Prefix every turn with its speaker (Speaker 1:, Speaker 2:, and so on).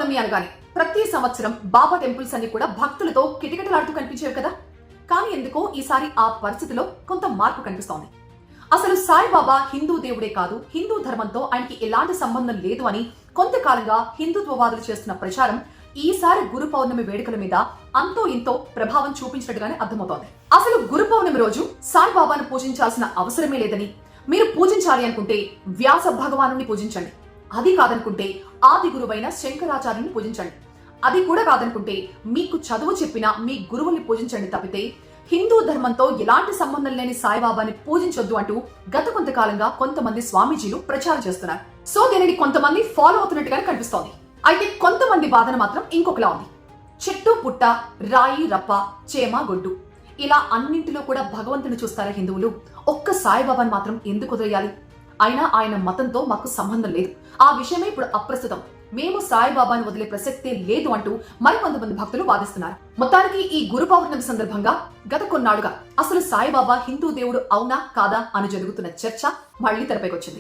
Speaker 1: పౌర్ణమి అనగానే ప్రతి సంవత్సరం బాబా టెంపుల్స్ అన్ని కూడా భక్తులతో కిటకిటలాడుతూ కనిపించేవి కదా. కానీ ఎందుకో ఈసారి ఆ పరిస్థితిలో కొంత మార్పు కనిపిస్తోంది. అసలు సాయిబాబా హిందూ దేవుడే కాదు, హిందూ ధర్మంతో ఆయనకి ఎలాంటి సంబంధం లేదు అని కొంతకాలంగా హిందుత్వవాదులు చేస్తున్న ప్రచారం ఈసారి గురు పౌర్ణమి వేడుకల మీద అంతో ఇంతో ప్రభావం చూపించినట్టుగానే అర్థమవుతోంది. అసలు గురు పౌర్ణమి రోజు సాయిబాబాను పూజించాల్సిన అవసరమే లేదని, మీరు పూజించాలి అనుకుంటే వ్యాస భగవాను పూజించండి, అది కాదనుకుంటే ఆది గురువైన శంకరాచార్యుని పూజించండి, అది కూడా కాదనుకుంటే మీకు చదువు చెప్పిన మీ గురువుని పూజించండి తప్పితే హిందూ ధర్మంతో ఎలాంటి సంబంధం లేని సాయిబాబాని పూజించొద్దు అంటూ గత కొంతకాలంగా కొంతమంది స్వామీజీలు ప్రచారం చేస్తున్నారు. సో దీనిని కొంతమంది ఫాలో అవుతున్నట్టుగానే కనిపిస్తోంది. అయితే కొంతమంది వాదన మాత్రం ఇంకొకలా ఉంది. చెట్టు పుట్ట, రాయి రప్ప, చేమ గొడ్డు, ఇలా అన్నింటిలో కూడా భగవంతుని చూస్తారా హిందువులు? ఒక్క సాయిబాబాని మాత్రం ఎందుకు వదిలేయాలి? అయినా ఆయన మతంతో మాకు సంబంధం లేదు, ఆ విషయమే ఇప్పుడు అప్రస్తుతం, మేము సాయిబాబాను వదిలే ప్రసక్తే లేదు అంటూ మరికొంతమంది భక్తులు వాదిస్తున్నారు. మొత్తానికి ఈ గురు పౌర్ణమి సందర్భంగా గత కొన్నాళ్లుగా అసలు సాయిబాబా హిందూ దేవుడు అవునా కాదా అని జరుగుతున్న చర్చ మళ్లీ తెరపైకొచ్చింది.